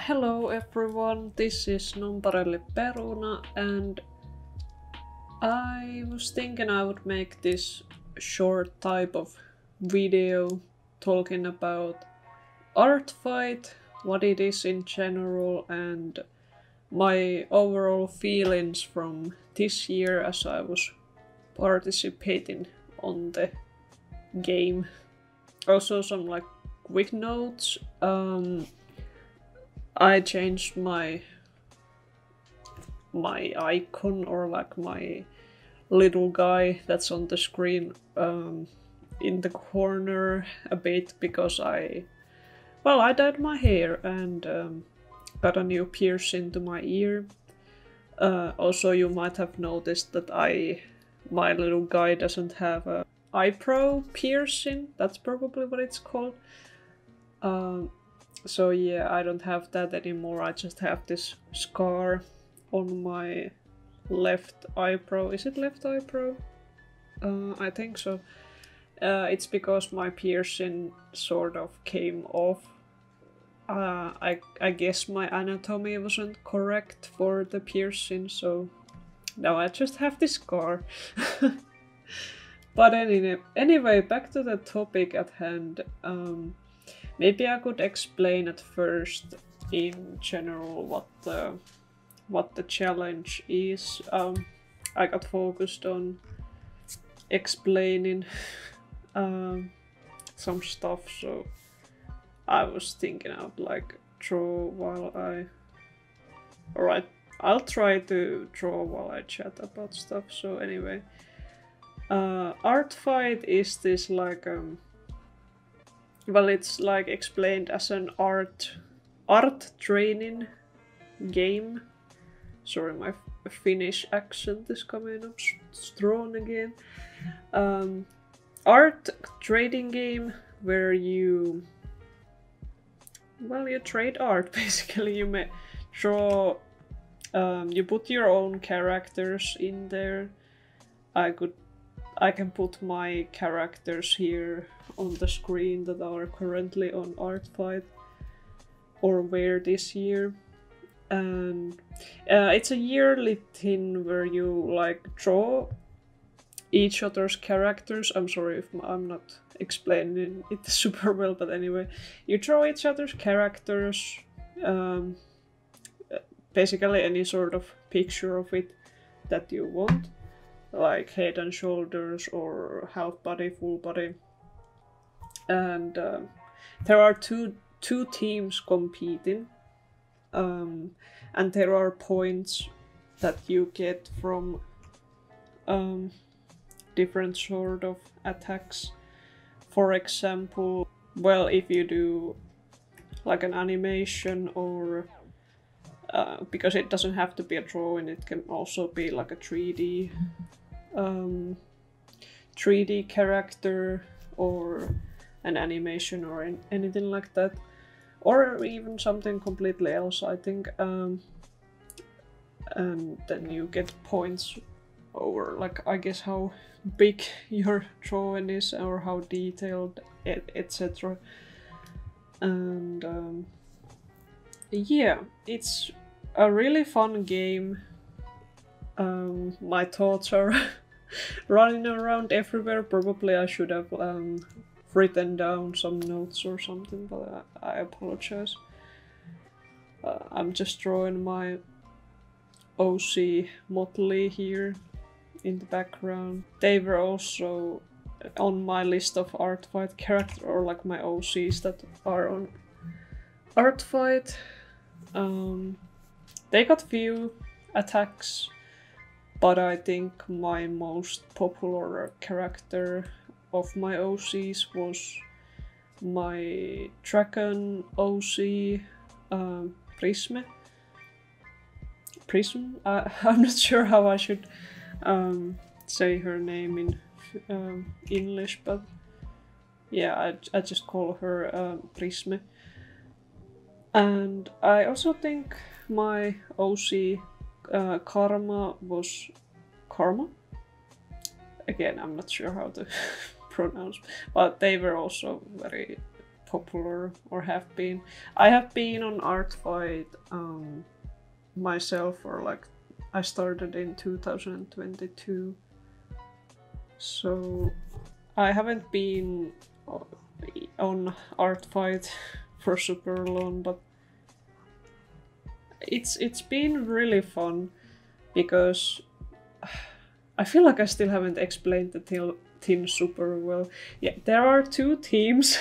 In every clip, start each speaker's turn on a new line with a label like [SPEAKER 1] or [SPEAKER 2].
[SPEAKER 1] Hello everyone, this is Numparelli Peruna and I was thinking I would make this short type of video talking about art fight, what it is in general and my overall feelings from this year as I was participating on the game. Also some like quick notes. I changed my icon or like my little guy that's on the screen in the corner a bit because I dyed my hair and got a new piercing to my ear. Also, you might have noticed that my little guy doesn't have a eyebrow piercing. That's probably what it's called. So yeah, I don't have that anymore. I just have this scar on my left eyebrow. Is it left eyebrow? I think so. It's because my piercing sort of came off. I guess my anatomy wasn't correct for the piercing, so now I just have this scar. But anyway, back to the topic at hand. Maybe I could explain at first in general what the challenge is. I got focused on explaining some stuff, so I was thinking I would like draw while I... Alright, I'll try to draw while I chat about stuff. So anyway, art fight is this like well, it's like explained as an art training game. Sorry, my Finnish accent is coming up strong again. Art trading game where you trade art basically. You may draw, you put your own characters in there. I can put my characters here on the screen that are currently on Art Fight or were this year. And it's a yearly thing where you like draw each other's characters. I'm sorry if I'm not explaining it super well, but anyway, you draw each other's characters, basically any sort of picture of it that you want, like head and shoulders or half body, full body. And there are two teams competing, and there are points that you get from different sort of attacks. For example, well, if you do like an animation or because it doesn't have to be a drawing, it can also be like a 3D 3D character or an animation or anything like that, or even something completely else, I think. And then you get points over, like, I guess how big your drawing is or how detailed, etc. And yeah, it's a really fun game. My thoughts are running around everywhere. Probably I should have written down some notes or something, but I apologize. I'm just drawing my OC Motley here in the background. They were also on my list of art fight character, or like my OCs that are on art fight. They got few attacks, but I think my most popular character of my OCs was my dragon OC, Prism. I'm not sure how I should say her name in English, but yeah, I just call her Prism. And I also think my OC Karma was Karma. Again, I'm not sure how to pronounce, but they were also very popular or have been. I have been on Artfight myself, or like I started in 2022, so I haven't been on Artfight for super long, but it's been really fun because I feel like I still haven't explained the team super well. Yeah, there are 2 teams.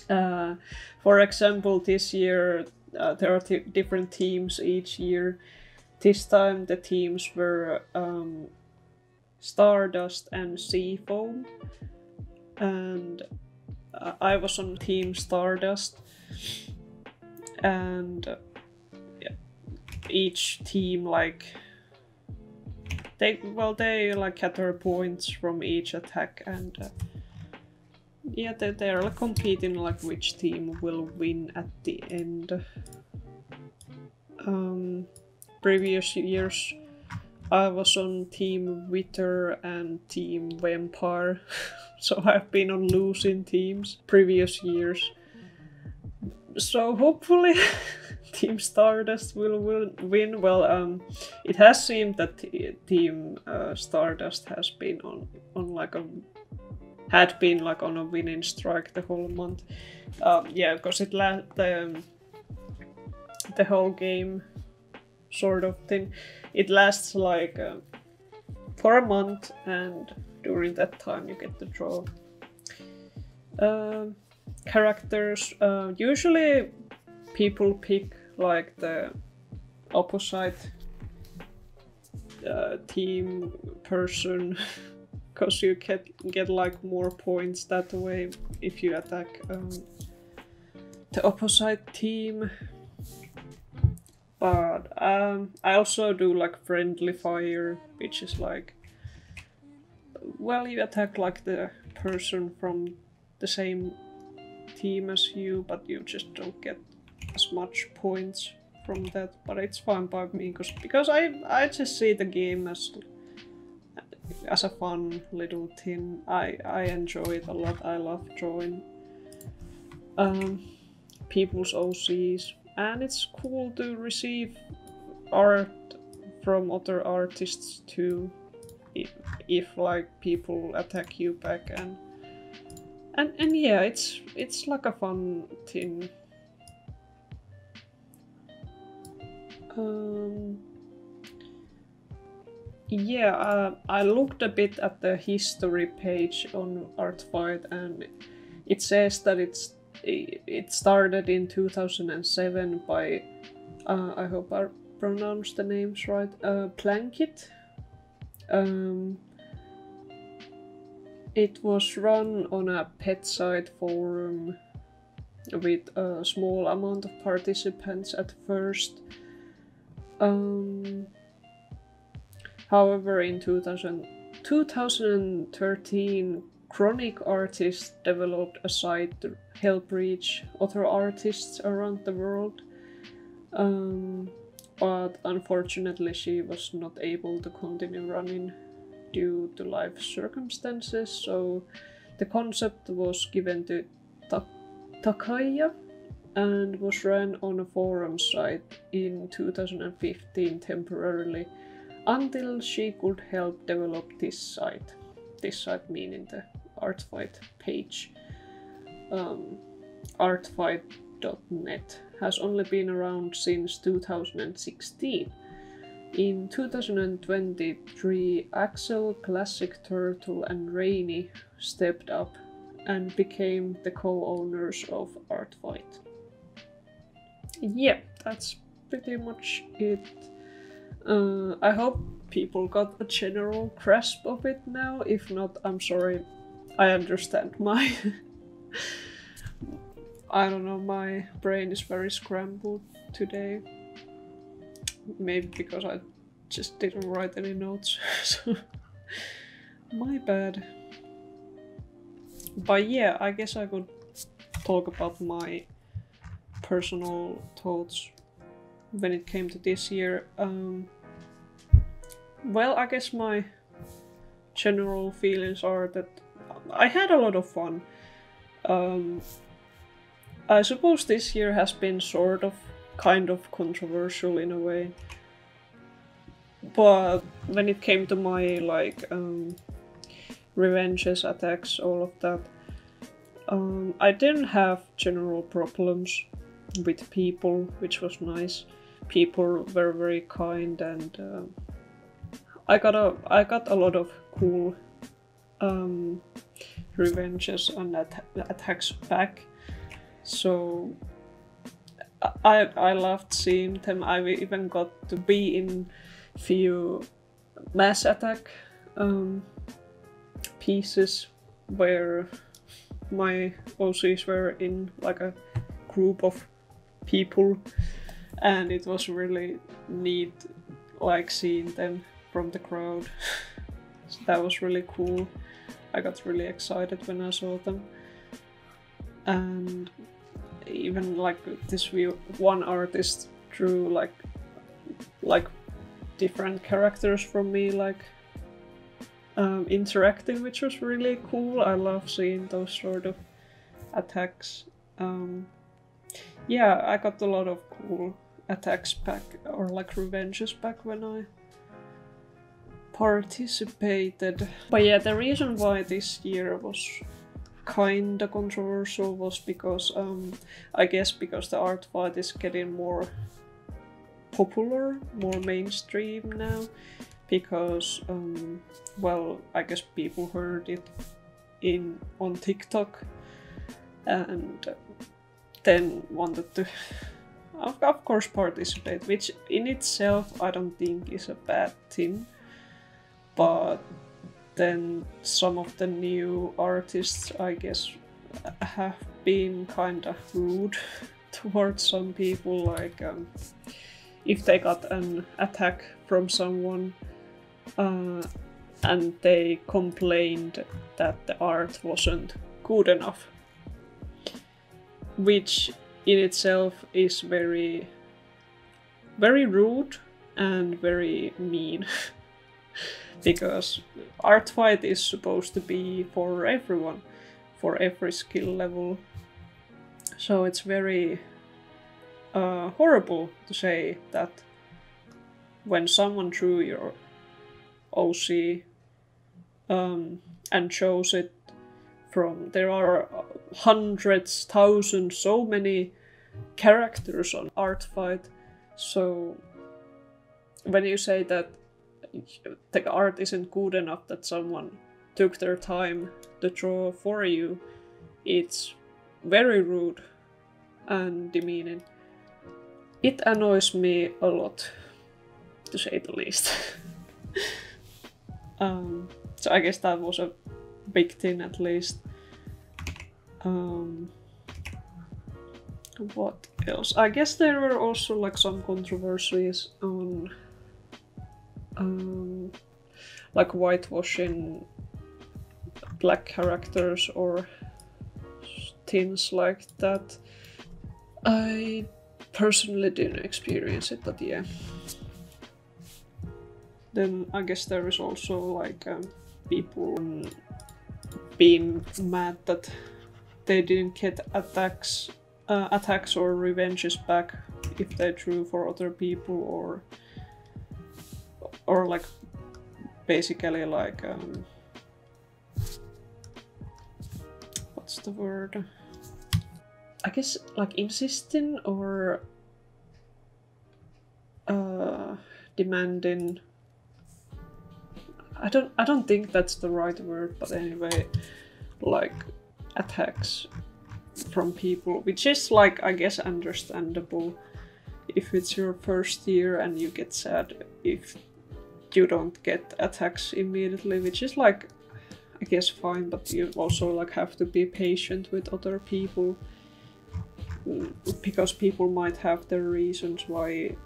[SPEAKER 1] For example, this year there are different teams each year. This time the teams were Stardust and Seafoam, and I was on Team Stardust, and each team like they like gather points from each attack, and yeah, they're like competing like which team will win at the end. Previous years I was on Team Wither and Team Vampire, so I've been on losing teams previous years. So hopefully Team Stardust will win. Well, it has seemed that Team Stardust has been had been on a winning strike the whole month. Yeah, because the whole game sort of thing, it lasts like for a month, and during that time you get to draw characters. Usually people pick like the opposite team person because you get like more points that way if you attack the opposite team. But I also do like friendly fire, which is like, well, you attack like the person from the same team as you, but you just don't get as much points from that. But it's fine by me because I just see the game as a fun little thing. I enjoy it a lot. I love drawing people's OCs. And it's cool to receive art from other artists too, if like people attack you back, and yeah, it's like a fun thing. Yeah, I looked a bit at the history page on Artfight, and it says that it started in 2007 by, I hope I pronounced the names right, Plankit. It was run on a pet site forum with a small amount of participants at first. However, in 2013, Chronic artists developed a site to help reach other artists around the world, but unfortunately she was not able to continue running due to life circumstances, so the concept was given to Takaya and was ran on a forum site in 2015 temporarily until she could help develop this site. This site meaning the Artfight page. Artfight.net has only been around since 2016. In 2023, Axel, Classic Turtle and Rainy stepped up and became the co-owners of Artfight. Yeah, that's pretty much it. I hope people got a general grasp of it now. If not, I'm sorry. I understand my I don't know, my brain is very scrambled today. Maybe because I just didn't write any notes, so my bad. But yeah, I guess I could talk about my personal thoughts when it came to this year. Well, I guess my general feelings are that I had a lot of fun. I suppose this year has been sort of kind of controversial in a way. But when it came to my like revenges, attacks, all of that, I didn't have general problems with people, which was nice. People were very kind, and I got a lot of cool revenges and attacks back. So I loved seeing them. I even got to be in few mass attack pieces where my OCs were in like a group of people, and it was really neat, like seeing them from the crowd. So that was really cool. I got really excited when I saw them. And even like this one artist drew like different characters from me, like interacting, which was really cool. I love seeing those sort of attacks. Yeah, I got a lot of cool attacks back, or like revenges back when I participated. But yeah, the reason why this year was kinda controversial was because I guess because the art fight is getting more popular, more mainstream now, because well, I guess people heard it on TikTok and then wanted to of course participate, which in itself I don't think is a bad thing. But then some of the new artists, I guess, have been kind of rude towards some people, like if they got an attack from someone and they complained that the art wasn't good enough, which in itself is very, very rude and very mean. Because art fight is supposed to be for everyone, for every skill level. So it's very horrible to say that when someone drew your OC and chose it from, there are hundreds, thousands, so many characters on art fight. So when you say that the art isn't good enough, that someone took their time to draw for you, it's very rude and demeaning. It annoys me a lot, to say the least. So I guess that was a big thing, at least. What else? I guess there were also like some controversies on like whitewashing black characters or things like that. I personally didn't experience it, but yeah. Then I guess there is also like people being mad that they didn't get attacks or revenges back if they drew for other people, or like basically like what's the word? I guess like insisting or demanding. I don't think that's the right word, but anyway, like attacks from people, which is like, I guess, understandable if it's your first year and you get sad if you don't get attacks immediately, which is like, I guess, fine, but you also like have to be patient with other people, because people might have their reasons why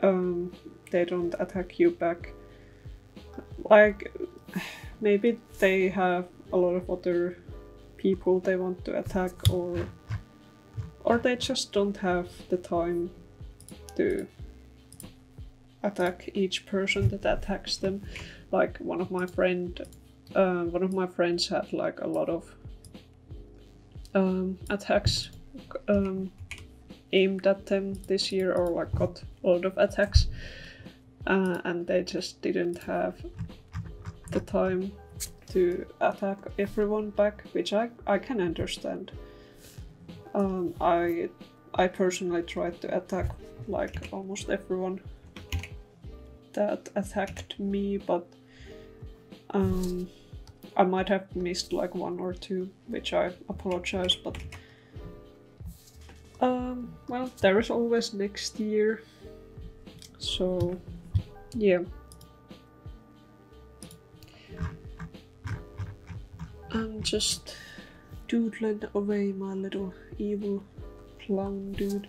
[SPEAKER 1] they don't attack you back. Like maybe they have a lot of other people they want to attack, or they just don't have the time to attack each person that attacks them. Like one of my friends had like a lot of attacks aimed at them this year, or like got a lot of attacks, and they just didn't have the time to attack everyone back, which I can understand. I personally tried to attack like almost everyone that attacked me, but I might have missed like one or two, which I apologize, but well, there is always next year, so yeah. I'm just doodling away my little evil clown dude.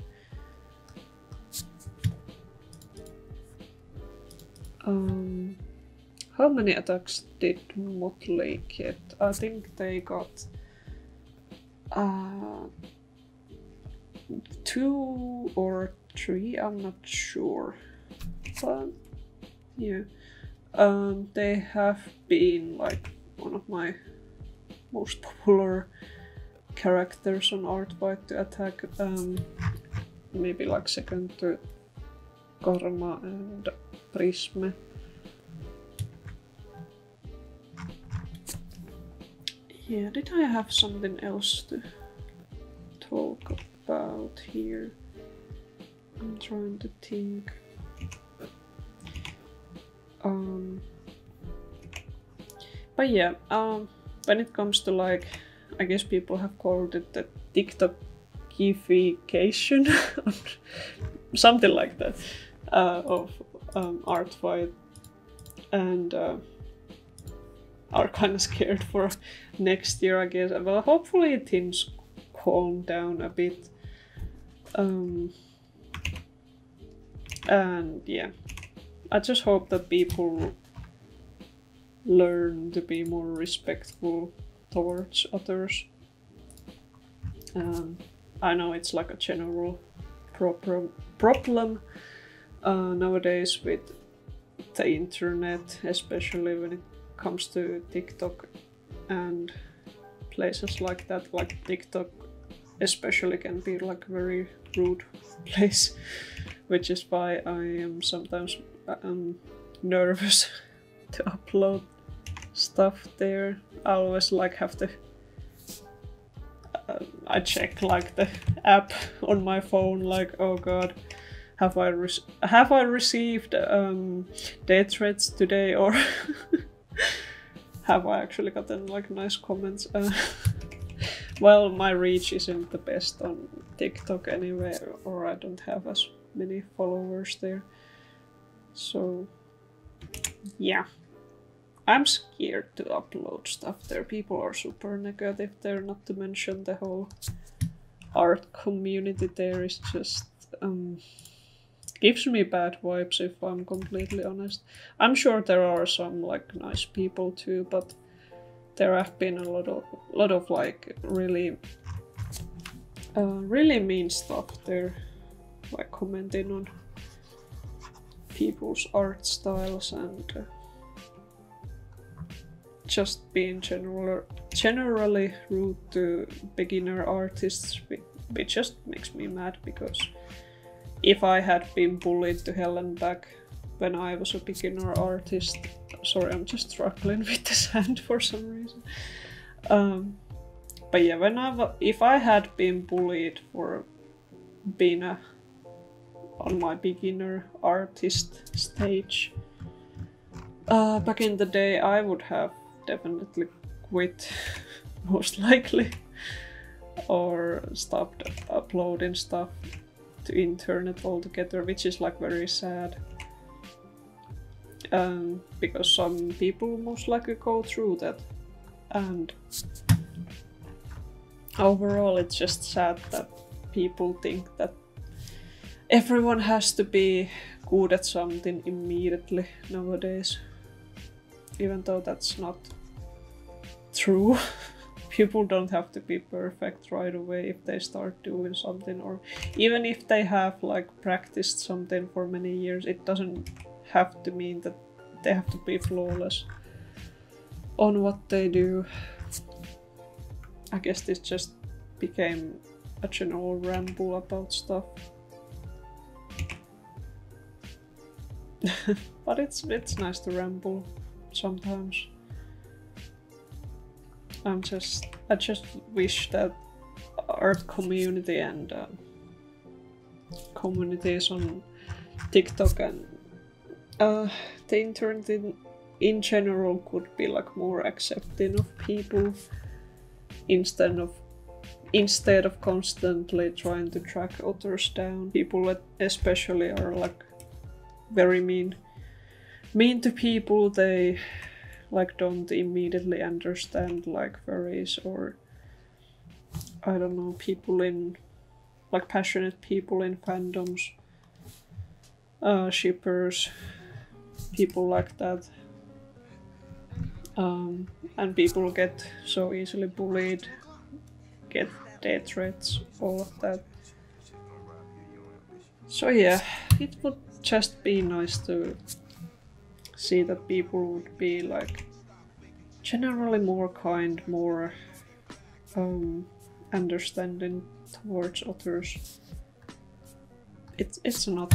[SPEAKER 1] How many attacks did Motley get? I think they got 2 or 3, I'm not sure. But yeah. They have been like one of my most popular characters on Artbyte to attack. Maybe like second to Karma and Prisme. Yeah, did I have something else to talk about here? I'm trying to think. But yeah, when it comes to like, I guess people have called it the TikTokification, something like that, of Artbyte, and are kind of scared for next year, I guess. Well, hopefully things calm down a bit. And yeah, I just hope that people learn to be more respectful towards others. I know it's like a general problem nowadays with the internet, especially when it comes to TikTok and places like that. Like TikTok especially can be like a very rude place, which is why I am sometimes nervous to upload stuff there. I always like have to I check like the app on my phone, like, oh god, have I received death threats today, or have I actually gotten like nice comments? Well, my reach isn't the best on TikTok anyway, or I don't have as many followers there. So yeah, I'm scared to upload stuff there. People are super negative there, not to mention the whole art community there is just gives me bad vibes, if I'm completely honest. I'm sure there are some like nice people too, but there have been a lot of like really mean stuff there, like commenting on people's art styles and just being generally rude to beginner artists, which just makes me mad, because if I had been bullied to hell and back when I was a beginner artist, sorry, I'm just struggling with this hand for some reason. But yeah, if I had been bullied for being on my beginner artist stage back in the day, I would have definitely quit, most likely, or stopped uploading stuff to internet altogether, which is like very sad. Because some people most likely go through that, and overall it's just sad that people think that everyone has to be good at something immediately nowadays, even though that's not true. People don't have to be perfect right away if they start doing something, or even if they have like practiced something for many years, it doesn't have to mean that they have to be flawless on what they do. I guess this just became a general ramble about stuff. But it's nice to ramble sometimes. I just wish that art community and communities on TikTok and the internet in general could be like more accepting of people instead of constantly trying to track others down. People especially are like very mean to people. They like don't immediately understand like furries or I don't know, people in like passionate people in fandoms, shippers, people like that. And people get so easily bullied, get death threats, all of that. So yeah, it would just be nice to see that people would be like generally more kind, more understanding towards others. It's not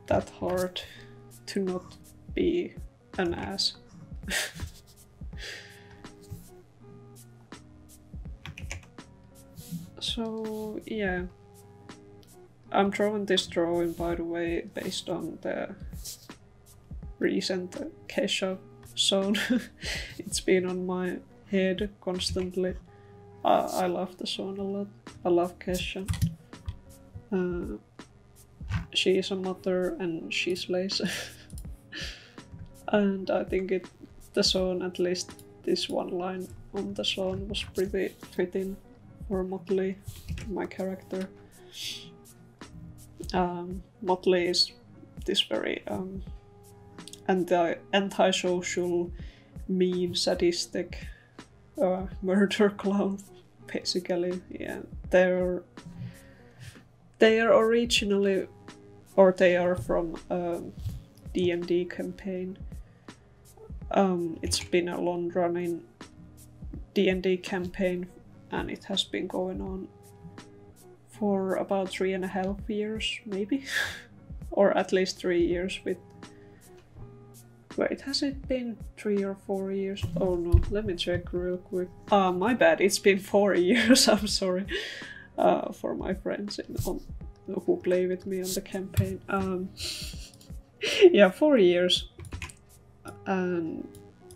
[SPEAKER 1] that hard to not be an ass. So yeah, I'm drawing this drawing, by the way, based on the recent Kesha song. It's been on my head constantly. I love the song a lot. I love Kesha. She is a mother and she slays. And I think the song, at least this one line on the song, was pretty fitting for Motley, my character. Motley is this very antisocial, mean, sadistic murder clown, basically. Yeah, they are originally, or they are from D&D campaign. It's been a long-running D&D campaign, and it has been going on for about 3.5 years, maybe, or at least 3 years. With wait, has it been 3 or 4 years? Oh no, let me check real quick. My bad, it's been 4 years. I'm sorry for my friends who play with me on the campaign. Yeah, 4 years, and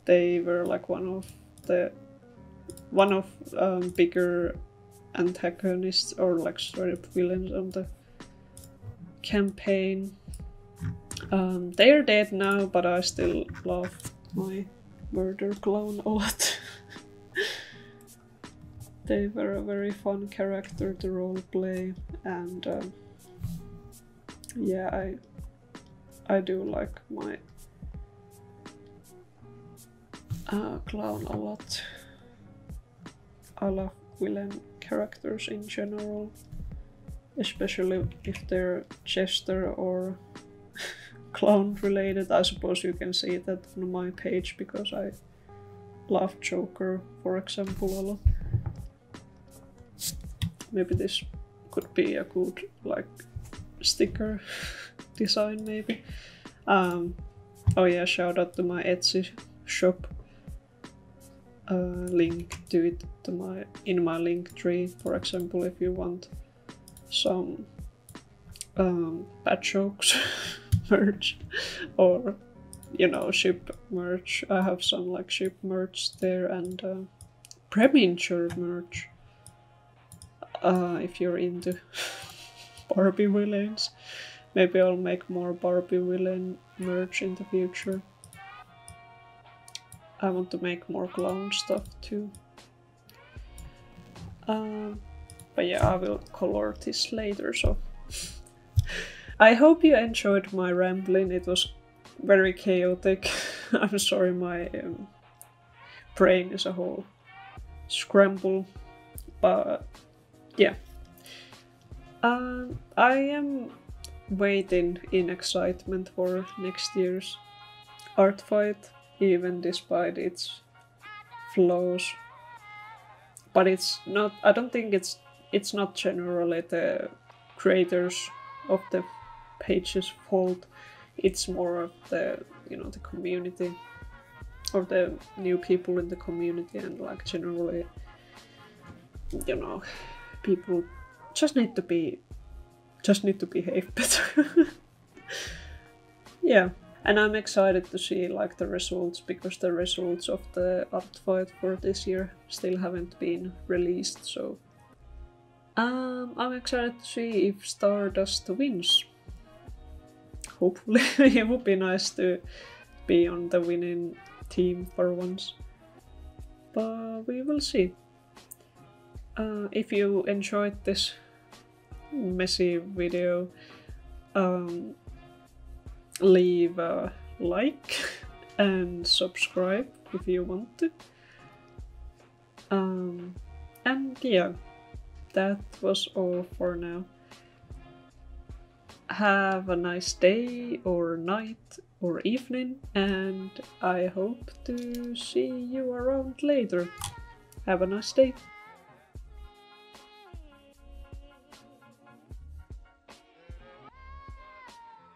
[SPEAKER 1] they were like one of bigger antagonists or like straight up villains on the campaign. They're dead now, but I still love my murder clown a lot. They were a very fun character to roleplay, and yeah, I do like my clown a lot. I love villain characters in general, especially if they're jester or clown related. I suppose you can see that on my page because I love Joker, for example, a lot. Maybe this could be a good like sticker design, maybe. Oh yeah, shout out to my Etsy shop. Link to it in my link tree, for example, if you want some bad jokes merch, or you know, ship merch. I have some like ship merch there, and premiere merch if you're into Barbie villains. Maybe I'll make more Barbie villain merch in the future. I want to make more clown stuff too. But yeah, I will color this later, so I hope you enjoyed my rambling. It was very chaotic. I'm sorry, my brain is a whole scramble, but yeah. I am waiting in excitement for next year's art fight, even despite its flaws, but it's not. I don't think it's not generally the creators of the page's fault. It's more of the the community or the new people in the community, and like generally people just need to behave better. Yeah, and I'm excited to see like the results, because the results of the art fight for this year still haven't been released, so I'm excited to see if Stardust wins. Hopefully. It would be nice to be on the winning team for once, but we will see. If you enjoyed this messy video, leave a like and subscribe if you want to. And yeah, that was all for now. Have a nice day or night or evening, and I hope to see you around later. Have a nice day.